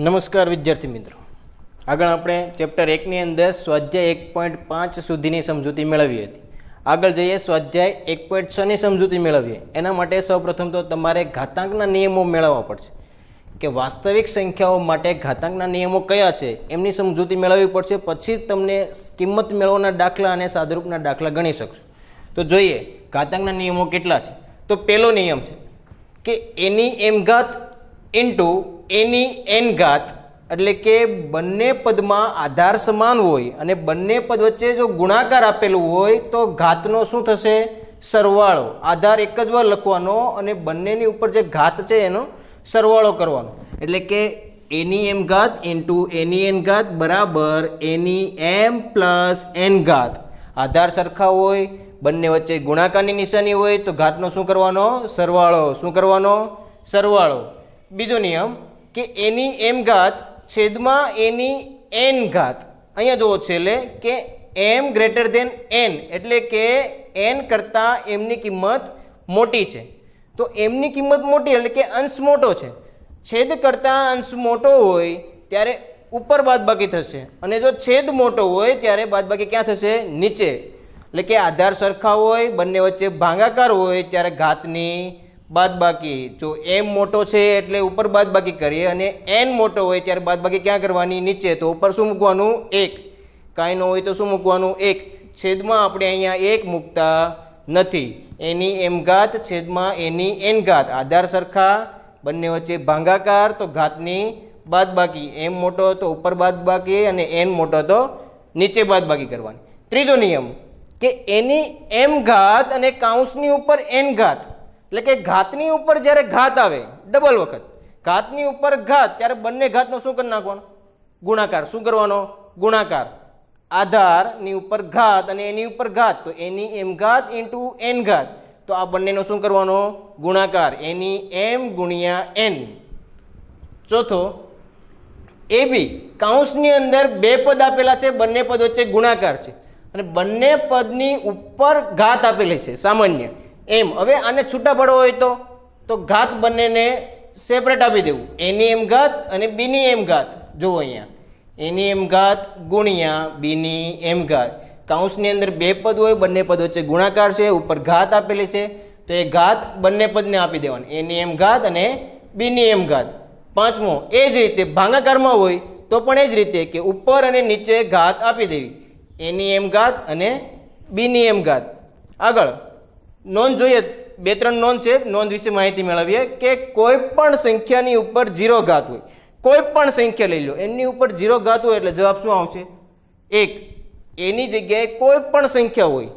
નમસ્કાર વિદ્યાર્થી મિત્રો, આગળ આપણે ચેપ્ટર 1 ની અંદર સ્વાધ્યાય 1.5 સુધીની સમજૂતી મેળવી હતી. આગળ જઈએ સ્વાધ્યાય 1.6 ની સમજૂતી મેળવીએ. એના માટે સૌપ્રથમ તો તમારે ઘાતાંકના નિયમો મેળવવા પડશે કે વાસ્તવિક સંખ્યાઓ માટે ઘાતાંકના નિયમો કયા છે એમની સમજૂતી મેળવવી પડશે. પછી તમને કિંમત મેળવવાના દાખલા અને સાદુરૂપના દાખલા ગણી શકશો. તો જોઈએ ઘાતાંકના નિયમો કેટલા છે. તો પહેલો નિયમ છે કે એની એમ ઘાત ઇન્ટુ એની એન ઘાત, એટલે કે બંને પદમાં આધાર સમાન હોય અને બંને પદ વચ્ચે જો ગુણાકાર આપેલું હોય તો ઘાતનો શું થશે? સરવાળો. આધાર એક જ વાર લખવાનો અને બંનેની ઉપર જે ઘાત છે એનો સરવાળો કરવાનો. એટલે કે એની એમ ઘાત ઇન્ટુ એની એન ઘાત બરાબર એની એમ પ્લસ એન ઘાત. આધાર સરખા હોય, બંને વચ્ચે ગુણાકારની નિશાની હોય તો ઘાતનો શું કરવાનો? સરવાળો. શું કરવાનો? સરવાળો. બીજો નિયમ કે એની એમ ઘાત છેદમાં એની એન ઘાત. અહીંયા જુઓ છેલ્લે કે એમ ગ્રેટર ધેન એન, એટલે કે એન કરતાં એમની કિંમત મોટી છે. તો એમની કિંમત મોટી એટલે કે અંશ મોટો છે. છેદ કરતાં અંશ મોટો હોય ત્યારે ઉપર બાદબાકી થશે અને જો છેદ મોટો હોય ત્યારે બાદબાકી ક્યાં થશે? નીચે. એટલે કે આધાર સરખા હોય, બંને વચ્ચે ભાગાકાર હોય ત્યારે ઘાતની બાદબાકી. જો એમ મોટો છે એટલે ઉપર બાદબાકી કરીએ અને એન મોટો હોય ત્યારે બાદબાકી ક્યાં કરવાની? નીચે. તો ઉપર શું મૂકવાનું? 1. કાંઈ ન હોય તો શું મૂકવાનું? 1. છેદમાં આપણે અહીંયા 1 મૂકતા નથી. એની એમ ઘાત છેદમાં એની એન ઘાત. આધાર સરખા, બંને વચ્ચે ભાગાકાર તો ઘાતની બાદબાકી. એમ મોટો તો ઉપર બાદબાકી અને એન મોટો તો નીચે બાદબાકી કરવાની. ત્રીજો નિયમ કે એની એમ ઘાત અને કાઉન્સની ઉપર એન ઘાત, એટલે કે ઘાતની ઉપર જ્યારે ઘાત આવે ડબલ વખત ઘાતની ઉપર ઘાત ત્યારે બંને ઘાતનો શું કરી નાખવાનો? ગુણાકાર. શું કરવાનો? ગુણાકાર. આધારની ઉપર ઘાત અને એની ઉપર ઘાત તો એની એમ ઘાત ઇન્ટુ એન ઘાત. તો આ બંનેનો શું કરવાનો? ગુણાકાર. એની એમ ગુણ્યા એન. ચોથો એ બી કાઉન્સની અંદર બે પદ આપેલા છે, બંને પદ વચ્ચે ગુણાકાર છે અને બંને પદની ઉપર ઘાત આપેલી છે સામાન્ય એમ. હવે આને છૂટા પાડવો હોય તો ઘાત બંનેને સેપરેટ આપી દેવું. એની એમ ઘાત અને બીની એમ ઘાત. જુઓ અહીંયા એની એમ ઘાત ગુણ્યા બીની એમ ઘાત. કાઉન્સની અંદર બે પદ હોય, બંને પદ વચ્ચે ગુણાકાર છે, ઉપર ઘાત આપેલી છે તો એ ઘાત બંને પદને આપી દેવાની. એની એમ ઘાત અને બીની એમ ઘાત. પાંચમો એ જ રીતે ભાગાકારમાં હોય તો પણ એ જ રીતે કે ઉપર અને નીચે ઘાત આપી દેવી. એની એમ ઘાત અને બીની એમ ઘાત. આગળ નોંધ જોઈએ, 2-3 નોંધ છે. નોંધ વિશે માહિતી મેળવીએ કે કોઈ પણ સંખ્યાની ઉપર 0 ઘાત હોય, કોઈ પણ સંખ્યા લઈ લો એની ઉપર 0 ઘાત હોય એટલે જવાબ શું આવશે? 1. એની જગ્યાએ કોઈ પણ સંખ્યા હોય,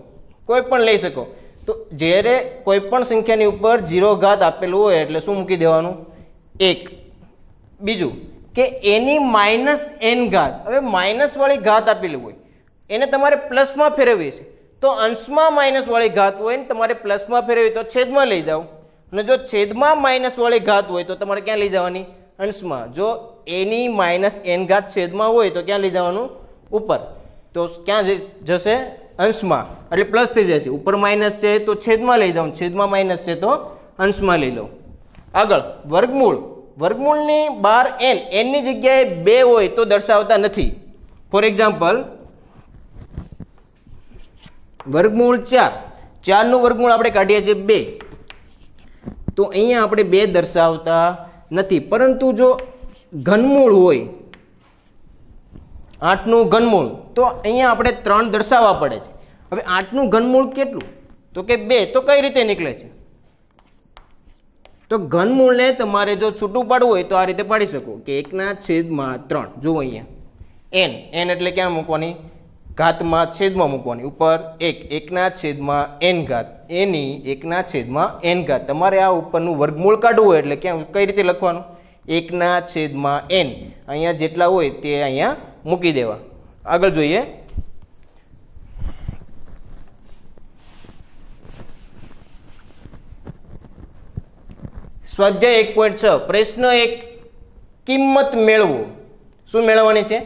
કોઈ પણ લઈ શકો તો જ્યારે કોઈ પણ સંખ્યાની ઉપર 0 ઘાત આપેલું હોય એટલે શું મૂકી દેવાનું? 1. બીજું કે એની માઇનસ એન ઘાત. હવે માઇનસ વાળી ઘાત આપેલી હોય એને તમારે પ્લસમાં ફેરવવી છે તો અંશમાં માઇનસ વાળી ઘાત હોય ને તમારે પ્લસમાં ફેરવી તો છેદમાં લઈ જાઓ, અને જો છેદમાં માઇનસ વાળી ઘાત હોય તો તમારે ક્યાં લઈ જવાની? અંશમાં. જો એની માઇનસ એન ઘાત છેદમાં હોય તો ક્યાં લઈ જવાનું? ઉપર. તો ક્યાં જશે? અંશમાં. એટલે પ્લસ થઈ જશે. ઉપર માઇનસ છે તો છેદમાં લઈ જાઉં, છેદમાં માઇનસ છે તો અંશમાં લઈ લો. આગળ વર્ગમૂળ. વર્ગમૂળની બહાર એન, એનની જગ્યાએ 2 હોય તો દર્શાવતા નથી. ફોર એક્ઝામ્પલ વર્ગમૂળ 4, 4નું વર્ગમૂળ આપણે કાઢીએ છીએ 2, તો અહીંયા આપણે 2 દર્શાવતા નથી. પરંતુ જો ઘનમૂળ હોય 8નું ઘનમૂળ તો અહીંયા આપણે 3 દર્શાવવા પડે છે. હવે 8નું ઘનમૂળ કેટલું? તો કે 2. તો કઈ રીતે નીકળે છે? તો ઘનમૂળને તમારે જો છૂટું પાડવું હોય તો આ રીતે પાડી શકો કે 1/3. જુઓ અહીંયા એન, એન એટલે ક્યાં મૂકવાની? ઘાતમાં છેદમાં મૂકવાની. ઉપર 1/n ઘાત. એની 1/n ઘાત. તમારે આ ઉપરનું વર્ગમૂળ કાઢવું હોય એટલે ક્યાં કઈ રીતે લખવાનું? 1/n. અહીંયા જેટલા હોય તે અહીંયા મૂકી દેવા. આગળ જોઈએ સ્વાધ્યાય 1.6 પ્રશ્ન 1 કિંમત મેળવો. શું મેળવવાની છે?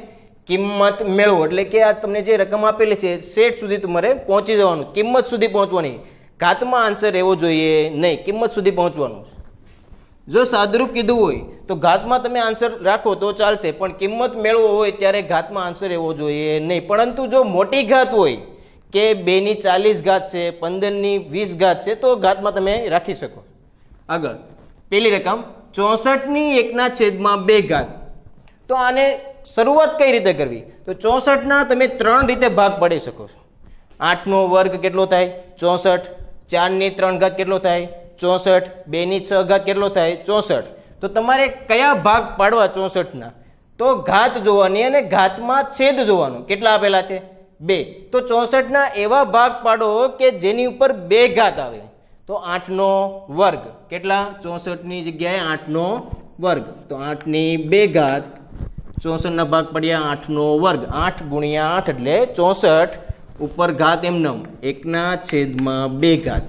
કિંમત મેળવો. એટલે કે આ તમને જે રકમ આપેલી છે સેટ સુધી તમારે પહોંચી જવાનું, કિંમત સુધી પહોંચવાની. ઘાતમાં આન્સર રહેવો જોઈએ નહીં, કિંમત સુધી પહોંચવાનું. જો સાદુરૂપ કીધું હોય તો ઘાતમાં તમે આન્સર રાખો તો ચાલશે, પણ કિંમત મેળવો હોય ત્યારે ઘાતમાં આન્સર એવો જોઈએ નહીં. પરંતુ જો મોટી ઘાત હોય કે 2 ની 40 ઘાત છે, 15 ની 20 ઘાત છે, તો ઘાતમાં તમે રાખી શકો. આગળ પેલી રકમ 64 ની 1/2 ઘાત. તો આને શરૂઆત કઈ રીતે કરવી? તો 64 ના તમે 3 રીતે ભાગ પાડી શકો છો. 8 નો વર્ગ કેટલો થાય? 64. 4 ની 3 ઘાત કેટલો થાય? 64. 2 ની 6 ઘાત કેટલો થાય? 64. તો તમારે કયા ભાગ પાડવા 64 ના? તો ઘાત જોવાની અને ઘાતમાં છેદ જોવાનો. કેટલા આપેલા છે? 2. તો 64 ના એવા ભાગ પાડો કે જેની ઉપર 2 ઘાત આવે. તો 8 નો વર્ગ કેટલા? 64 ની જગ્યાએ 8 નો વર્ગ. તો 8 ની 2 ઘાત 64 ના ભાગ પડ્યા 8 નો વર્ગ. 8 ગુણ્યા 8 એટલે 64 ઉપર ઘાત એમનેમ 1/2 ઘાત.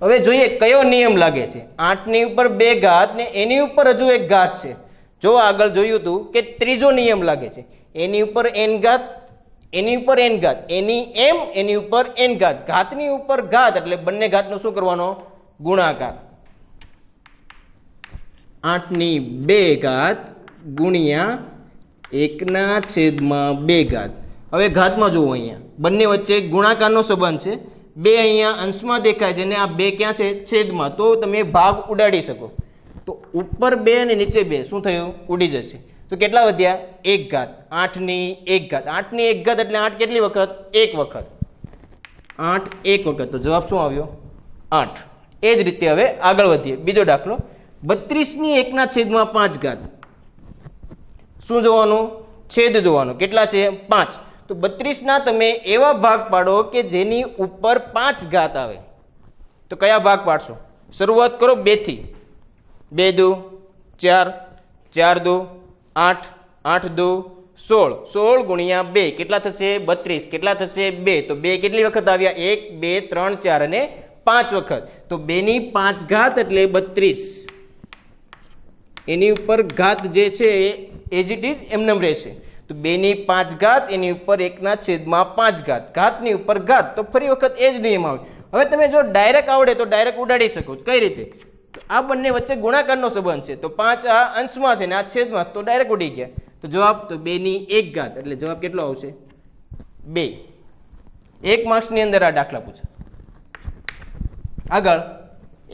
હવે જોઈએ કયો નિયમ લાગે છે. 8 ની ઉપર 2 ઘાત ને એની ઉપર હજુ એક ઘાત છે. જો આગળ જોયું હતું કે ત્રીજો નિયમ લાગે છે. એની ઉપર n ઘાત, એની ઉપર n ઘાત, એની m, એની ઉપર n ઘાત. ઘાતની ઉપર ઘાત એટલે બંને ઘાતનો શું કરવાનો? ગુણાકાર. 8 ની 2 ઘાત ગુણ્યા 1/2 ઘાત. હવે ઘાતમાં જુઓ, અહીંયા બંને વચ્ચે ગુણાકારનો સંબંધ છે. 2 અહીંયા અંશમાં દેખાય છે અને આ 2 ક્યાં છે? છેદમાં. તો તમે ભાગ ઉડાડી શકો. તો ઉપર 2 અને નીચે 2 શું થયું? ઉડી જશે. તો કેટલા વધ્યા? 1 ઘાત. 8 ની 1 ઘાત. 8 ની 1 ઘાત એટલે 8 કેટલી વખત? 1 વખત. 8 1 વખત. તો જવાબ શું આવ્યો? 8. એ જ રીતે હવે આગળ વધીએ. બીજો દાખલો 32 ની 1/5 ઘાત. શું જોવાનું? છેદ જોવાનું. કેટલા છે? 5. તો 32 ના તમે એવા ભાગ પાડો કે જેની ઉપર 5 ઘાત આવે. તો કયા ભાગ પાડશો? શરૂઆત કરો 2 થી. 2 દુ 4, 4 દુ 8, 8 દુ 16. 16 ગુણ્યા 2 કેટલા થશે? 32. કેટલા થશે? 2. તો 2 કેટલી વખત આવ્યા? 1 2 3 4 અને 5 વખત. તો 2 ની 5 ઘાત એટલે 32. એની ઉપર ઘાત જે છે એજ ઇટ ઇઝ એમનેમ રહેશે. તો 2 ની 5 ઘાત એની ઉપર 1/5 ઘાત. ઘાતની ઉપર ઘાત. તો ફરી વખત એ જ નિયમ આવે. હવે તમે જો ડાયરેક્ટ આવડે તો ડાયરેક્ટ ઉડાડી શકો. કઈ રીતે? તો આ બંને વચ્ચે ગુણાકારનો સંબંધ છે. તો 5 આ અંશમાં છે ને આ છેદમાં, તો ડાયરેક્ટ ઉડી ગયા. તો જવાબ તો 2 ની 1 ઘાત એટલે જવાબ કેટલો આવશે? 2. 1 માર્ક્સની અંદર આ દાખલા પૂછે. આગળ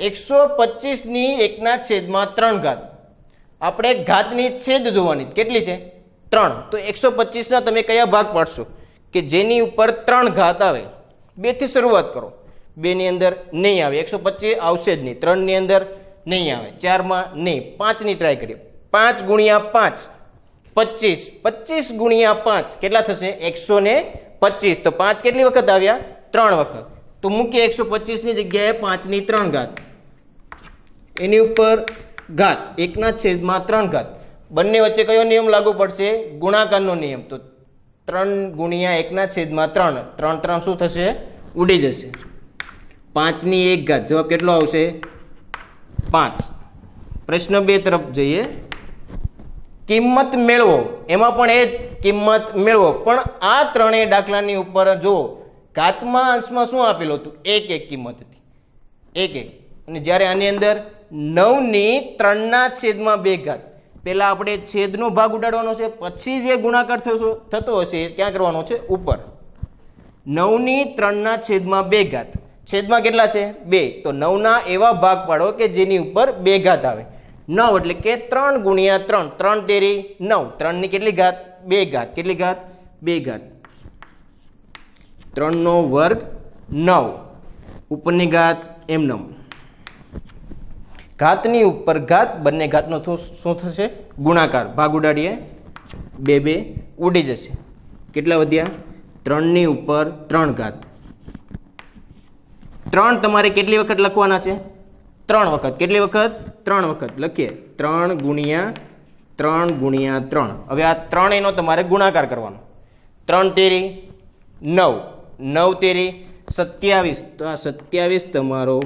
125 ની 1/3 ઘાત. આપણે ઘાતની છેદ જોવાની. કેટલી છે? 3. તો 125 ના તમે કયા ભાગ પાડશો કે જેની ઉપર 3 ઘાત આવે? 2 થી શરૂઆત કરો. 2 ની અંદર નહીં આવે. 125 આવશે જ નહીં. 3 ની અંદર નહીં આવે. 4 માં નહીં. 5 ની ટ્રાય કરીએ. 5 ગુણ્યા 5 25. 25 ગુણ્યા 5 કેટલા થશે? 125. તો 5 કેટલી વખત આવ્યા? 3 વખત. તો મૂકીએ 125 ની જગ્યાએ 5 ની 3 ઘાત. એની ઉપર ઘાત 1/3 ઘાત. બંને વચ્ચે કયો નિયમ લાગુ પડશે? ગુણાકારનો નિયમ. તો 3 ગુણ્યા 1/3. 3 3 શું થશે? ઉડી જશે. 5 ની 1 ઘાત. જવાબ કેટલો આવશે? 5. પ્રશ્ન 2 તરફ જઈએ. કિંમત મેળવો. એમાં પણ એ કિંમત મેળવો. પણ આ ત્રણેય દાખલાની ઉપર જો ઘાતમાં અંશમાં શું આપેલું હતું? 1 1 કિંમત હતી. 1 1. અને જ્યારે આની અંદર 9 ની 3/2 ઘાત. પહેલા આપણે છેદનો ભાગ ઉડાડવાનો છે, પછી જે ગુણાકાર થતો હશે એ ક્યાં કરવાનો છે? ઉપર. 9 ની 3/2 ઘાત. છેદમાં કેટલા છે? 2. તો 9 ના એવા ભાગ પાડો કે જેની ઉપર 2 ઘાત આવે. 9 એટલે કે 3 ગુણ્યા 3. 3 તેરી 9. 3 ની કેટલી ઘાત? 2 ઘાત. કેટલી ઘાત? 2 ઘાત. 3 નો વર્ગ 9. ઉપરની ઘાત એમનેમ. ઘાતની ઉપર ઘાત. બંને ઘાતનો શું થશે? ગુણાકાર. ભાગ ઉડાડીએ. 2 2 ઉડી જશે. કેટલા વધ્યા? 3 ની ઉપર 3 ઘાત. 3 તમારે કેટલી વખત લખવાના છે? 3 વખત. કેટલી વખત? 3 વખત. લખીએ 3 ગુણ્યા 3 ગુણ્યા 3. હવે આ 3 એનો તમારે ગુણાકાર કરવાનો. 3 તેરી 9. 9 તેરી 27. તો આ 27 તમારો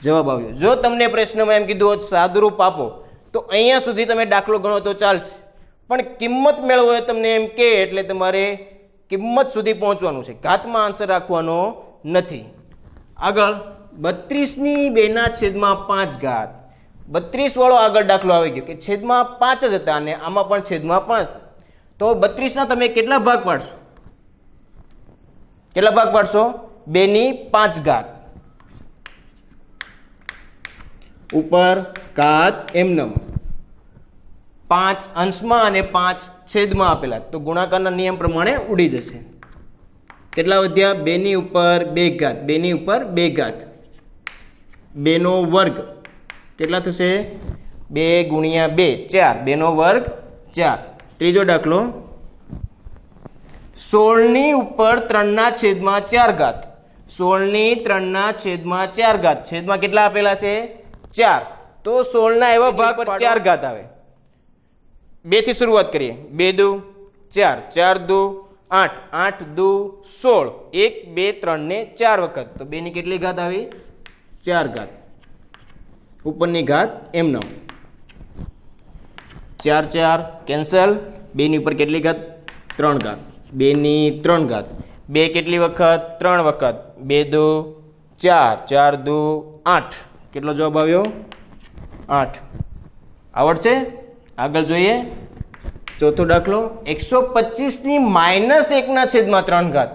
જવાબ આવ્યો. જો તમને પ્રશ્નમાં એમ કીધું હોત સાદુરૂપ આપો તો અહીંયા સુધી તમે દાખલો ગણો તો ચાલશે. પણ કિંમત મેળવો એ તમને એમ કે એટલે તમારે કિંમત સુધી પહોંચવાનું છે. ઘાતમાં આન્સર રાખવાનો નથી. આગળ 32 ની 2/5 ઘાત. 32 વાળો આગળ દાખલો આવી ગયો કે છેદમાં 5 જ હતા અને આમાં પણ છેદમાં 5. તો 32 ના તમે કેટલા ભાગ પાડશો? કેટલા ભાગ પાડશો? 2/5 ઉપર ઘાત એમનેમ 5 અંશમાં અને 5 છેદમાં આપેલા, તો ગુણાકારના નિયમ પ્રમાણે ઉડી જશે. કેટલા વધ્યા? 2 ઉપર 2 ઘાત, 2 ઉપર 2 ઘાત, 2 નો વર્ગ કેટલા થશે? 2 ગુણ્યા 2 4, 2 નો વર્ગ 4. ત્રીજો દાખલો 16 ઉપર 3/4 ઘાત, 16 3/4 છેદમાં કેટલા આપેલા છે? 4. તો 16 ના એવા ભાગ પર 4 ઘાત આવે. 2 થી શરૂઆત કરીએ. 2 દુ 4, 4 દુ 8, 8 દુ 16, 1 2 3 ને 4 વખત, તો 2 ની કેટલી ઘાત આવી? 4 ઘાત. ઉપરની ઘાત એમનો 4 4 કેન્સલ. 2 ની ઉપર કેટલી ઘાત? 3 ઘાત. 2 ની 3 ઘાત. 2 કેટલી વખત? 3 વખત. 2 દુ 4, 4 દુ 8. કેટલો જવાબ આવ્યો? 8. આવડશે? આગળ જોઈએ ચોથો દાખલો 125 ની -1/3 ઘાત.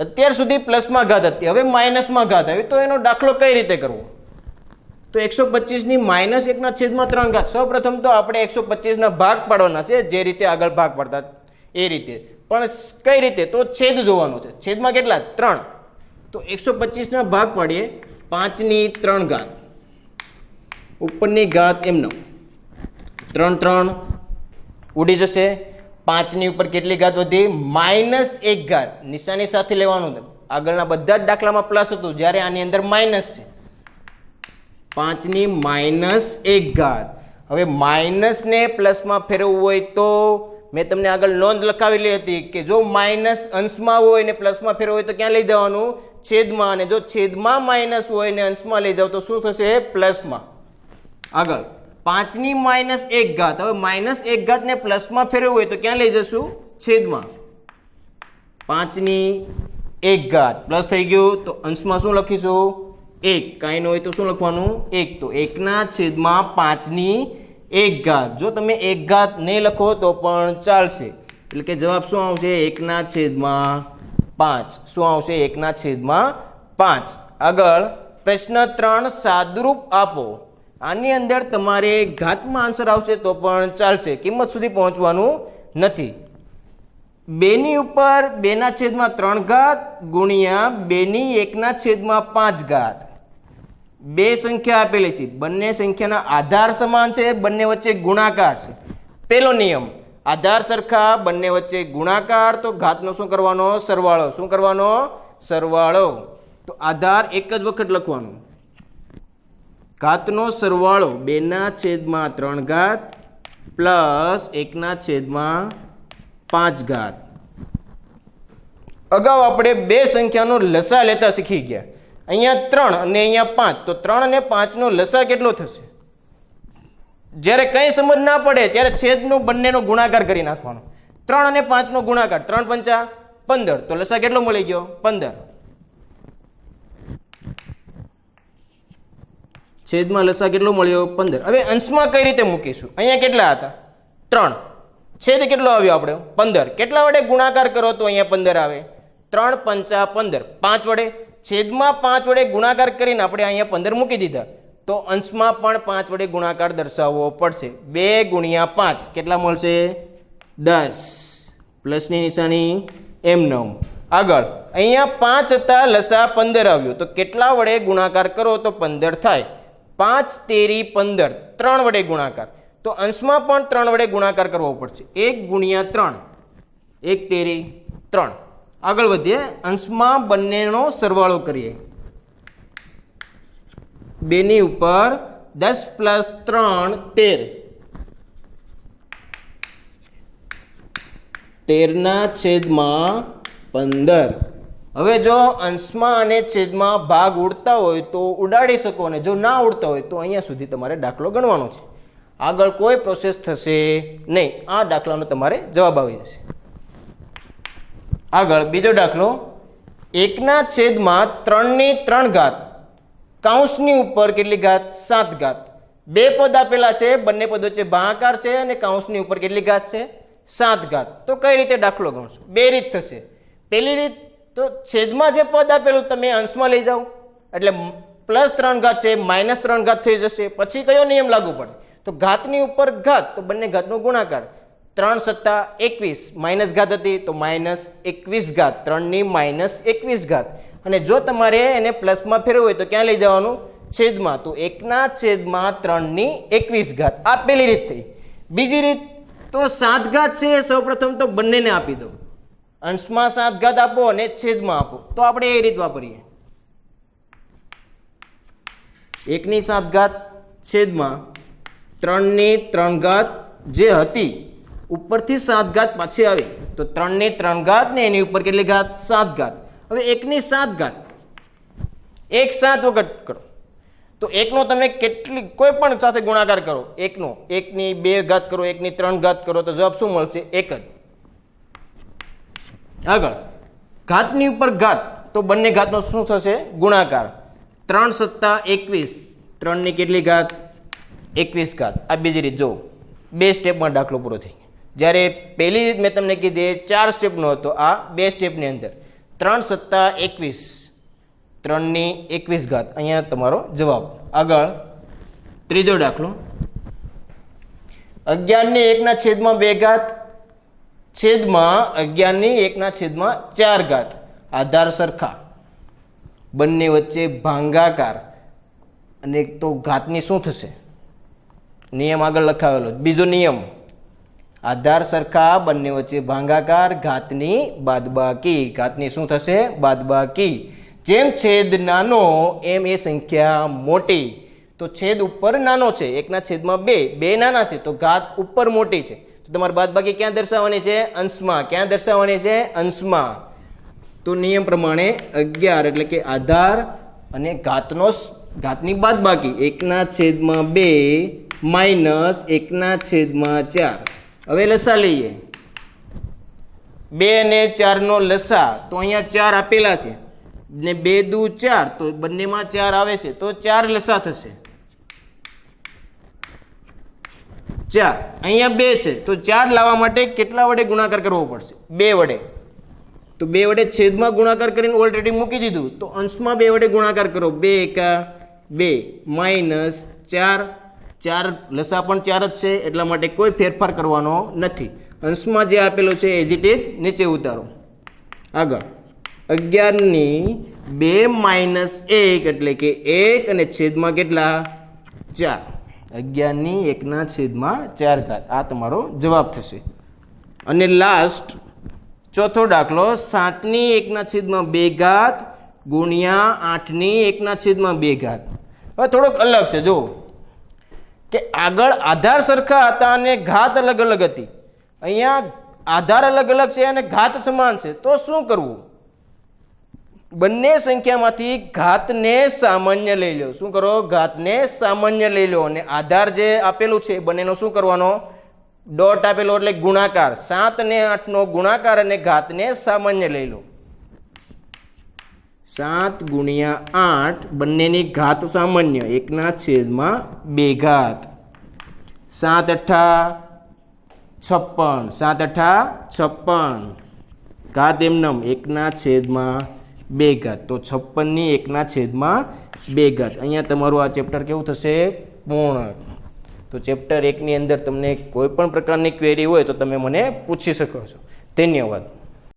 અત્યાર સુધી પ્લસમાં ઘાત હતી, હવે માઇનસમાં ઘાત આવી, તો એનો દાખલો કઈ રીતે કરવો? તો 125 ની -1/3 ઘાત. સૌપ્રથમ તો આપણે 125 ના ભાગ પાડવાના છે, જે રીતે આગળ ભાગ પાડતા એ રીતે. પણ કઈ રીતે? તો છેદ જોવાનો છે. છેદમાં કેટલા? 3. તો 125 ના ભાગ પાડીએ. 5/3 ઘાત ઉપરની ઘાત એમનો 3 3 ઉડી જશે. 5 ની ઉપર કેટલી ઘાત વધી? -1 ઘાત. નિશાની સાથે લેવાનું. આગળના બધા જ દાખલામાં પ્લસ હતું, જ્યારે આની અંદર માઇનસ છે. 5 ની -1 ઘાત. હવે માઇનસ ને પ્લસમાં ફેરવવું હોય તો મેં તમને આગળ નોંધ લખાવેલી હતી કે જો માઇનસ અંશમાં હોય ને પ્લસમાં ફેરવવું હોય તો ક્યાં લઈ જવાનું? છેદમાં. અને જો છેદમાં માઇનસ હોય ને અંશમાં લઈ જાવ તો શું થશે? પ્લસમાં. આગળ 5 ની -1 ઘાત. હવે -1 ઘાત ને પ્લસમાં ફેરવવું હોય તો ક્યાં લઈ જશું? છેદમાં. 5 ની 1 ઘાત પ્લસ થઈ ગયું, તો અંશમાં શું લખીશું? 1. કાંઈ ન હોય તો શું લખવાનું? 1. તો 1/5 ની 1 ઘાત. જો તમે 1 ઘાત નહીં લખો તો પણ ચાલશે. એટલે કે જવાબ શું આવશે? 1/5. શું આવશે? 1/5. આગળ પ્રશ્ન 3 સાદુરૂપ આપો. આની અંદર તમારે ઘાતમાં આન્સર આવશે તો પણ ચાલશે, કિંમત સુધી પહોંચવાનું નથી. 2 ની ઉપર 2/3 ઘાત ગુણ્યા 2 ની 1/5 ઘાત. બે સંખ્યા આપેલી છે, બંને સંખ્યાના આધાર સમાન છે, બંને વચ્ચે ગુણાકાર છે. પેલો નિયમ આધાર સરખા, બંને વચ્ચે ગુણાકાર, તો ઘાતનો શું કરવાનો? સરવાળો. શું કરવાનો? સરવાળો. તો આધાર એક જ વખત લખવાનો. ઘાતનો સરવાળો 2/3 ઘાત પ્લસ 1/5 ઘાત. અગાઉ આપણે બે સંખ્યાનો લસા લેતા શીખી ગયા. અહીંયા 3 અને અહીંયા 5, તો 3 અને 5 નો લસા કેટલો થશે? જ્યારે કંઈ સમજ ના પડે ત્યારે છેદનો બંનેનો ગુણાકાર કરી નાખવાનો. 3 અને 5 નો ગુણાકાર, 3 પંચા 15, તો લસા કેટલો મળી ગયો? 15. છેદમાં લસા કેટલો મળ્યો? 15. હવે અંશમાં કઈ રીતે મૂકીશું? અહીંયા કેટલા હતા? 3. છેદ કેટલો આવ્યો આપણે? 15. કેટલા વડે ગુણાકાર કરો તો અહીંયા 15 આવે? 3 પંચા 15. 5 વડે. છેદમાં 5 વડે ગુણાકાર કરીને આપણે અહીંયા 15 મૂકી દીધા, તો અંશમાં પણ 5 વડે ગુણાકાર દર્શાવવો પડશે. 2 ગુણ્યા 5 કેટલા મળશે? 10. પ્લસની નિશાની એમનો. આગળ અહીંયા 5 હતા, લસા 15 આવ્યો, તો કેટલા વડે ગુણાકાર કરો તો 15 થાય? 5 તેરી 15, 3 વડે ગુણાકાર, તો અંશમાં પણ 3 વડે ગુણાકાર કરવો પડશે. 1 ગુણ્યા 3, 1 તેરી 3. આગળ વધીએ, અંશમાં બંનેનો સરવાળો કરીએ. 2 ની ઉપર 10 પ્લસ 3 13, 13/15. હવે જો અંશમાં અને છેદમાં ભાગ ઉડતા હોય તો ઉડાડી શકો, અને જો ના ઉડતા હોય તો અહીંયા સુધી તમારે દાખલો ગણવાનો છે. આગળ કોઈ પ્રોસેસ થશે નહીં. આ દાખલાનો તમારે જવાબ આવી જશે. આગળ બીજો દાખલો 1/3 ઘાત કૌંસની ઉપર કેટલી ઘાત? 7 ઘાત બે પદ આપેલા છે, બંને પદ વચ્ચે ભાગાકાર છે અને કૌંસની ઉપર કેટલી ઘાત છે? 7 ઘાત. તો કઈ રીતે દાખલો ગણશો? બે રીત થશે. પહેલી રીત તો છેદમાં જે પદ આપેલું તમે અંશમાં લઈ જાઓ એટલે +3 ઘાત છે -3 ઘાત થઈ જશે. પછી કયો નિયમ લાગુ પડે? તો ઘાતની ઉપર ઘાત તો બંને ઘાતનો ગુણાકાર. 3 + 21 માઇનસ ઘાત હતી તો -21 ઘાત, 3 ની -21 ઘાત. અને જો તમારે એને પ્લસમાં ફેરવવું હોય તો ક્યાં લઈ જવાનું? છેદમાં. તો 1/3 ઘાત. આ પહેલી રીત થઈ. બીજી રીત તો 7 ઘાત છે સૌપ્રથમ તો બંનેને આપી દો. અંશમાં 7 ઘાત આપો અને છેદમાં આપો. તો આપણે એ રીત વાપરીએ. 1/7 ઘાત છેદમાં 3/3 ઘાત જે હતી ઉપરથી 7 ઘાત પાછી આવી તો 3/3 ઘાત ને એની ઉપર કેટલી ઘાત? 7 ઘાત. હવે 1/7 ઘાત 1 7 વખત કરો તો 1 નો તમે કેટલી કોઈ પણ સાથે ગુણાકાર કરો, 1 નો 1/2 ઘાત કરો, 1/3 ઘાત કરો તો જવાબ શું મળશે? 1 જ. આગળ ઘાતની ઉપર ઘાત તો બંને ઘાતનો શું થશે? ગુણાકાર. 3 + 21 3 ની કેટલી ઘાત? 21 ઘાત. આ બીજી રીત. જો બે સ્ટેપમાં દાખલો પૂરો થઈ ગયો. જ્યારે પહેલી રીત મેં તમને કીધી 4 સ્ટેપનો હતો, આ બે સ્ટેપની અંદર 3 + 21 3 ની 21 ઘાત. અહીંયા તમારો જવાબ. આગળ ત્રીજો દાખલો 11/1/2 ઘાત છેદમાં 11/1/4 ઘાત. આધાર સરખા, બંને વચ્ચે ભાગાકાર અને તો ઘાતની શું થશે? નિયમ આગળ લખાવેલો. બીજો નિયમ આધાર સરખા, બંને વચ્ચે ભાગાકાર, ઘાતની બાદબાકી. ઘાતની શું થશે? બાદબાકી. જેમ છેદ નાનો એમ એ સંખ્યા મોટી. તો છેદ ઉપર નાનો છે 1/2, બે નાના છે તો ઘાત ઉપર મોટી છે. તો તમારે બાદબાકી ક્યાં દર્શાવવાની છે? અંશમાં. ક્યાં દર્શાવવાની છે? અંશમાં. તો નિયમ પ્રમાણે 11 એટલે કે આધાર અને ઘાતની બાદબાકી 1/2 -1/4. હવે લસા લઈએ. 2 અને 4 નો લસા તો અહીંયા 4 આપેલા છે ને 2 દુ 4 તો બંનેમાં 4 આવે છે તો 4 લસા થશે. 4 અહીંયા 2 છે તો 4 લાવવા માટે કેટલા વડે ગુણાકાર કરવો પડશે? 2 વડે. તો 2 વડે છેદમાં ગુણાકાર કરીને ઓલરેડી મૂકી દીધું તો અંશમાં 2 વડે ગુણાકાર કરો. 2 × 2 -4 4 લસા પણ 4 જ છે એટલા માટે કોઈ ફેરફાર કરવાનો નથી. અંશમાં જે આપેલું છે એજ ઇટ ઇઝ નીચે ઉતારો. આગળ 11/2 - 1 એટલે કે 1 અને છેદમાં કેટલા? 4. 11/1/4 ઘાત. આ તમારો જવાબ થશે. અને લાસ્ટ ચોથો દાખલો 7/1/2 ઘાત ગુણ્યા 8/1/2 ઘાત. હવે થોડોક અલગ છે. જો કે આગળ આધાર સરખા હતા અને ઘાત અલગ અલગ હતી. અહીંયા આધાર અલગ અલગ છે અને ઘાત સમાન છે. તો શું કરવું? બંને સંખ્યામાંથી ઘાતને સામાન્ય લઈ લો. શું કરો? ઘાતને સામાન્ય લઈ લો અને આધાર જે આપેલું છે બંનેનો શું કરવાનો? ડોટ આપેલો એટલે ગુણાકાર. 7 અને 8 નો ગુણાકાર અને ઘાતને સામાન્ય લઈ લો. 7 × 8 બંનેની ઘાત સામાન્ય 1/2 ઘાત. 7 × 8 = 56. 7 × 8 = 56 ઘાત એમનેમ 1/2 ઘાત. તો 56/1/2 ઘાત. અહીંયા તમારું આ ચેપ્ટર કેવું થશે? પૂર્ણ. તો ચેપ્ટર 1 ની અંદર તમને કોઈ પણ પ્રકારની ક્વેરી હોય તો તમે મને પૂછી શકો છો. ધન્યવાદ.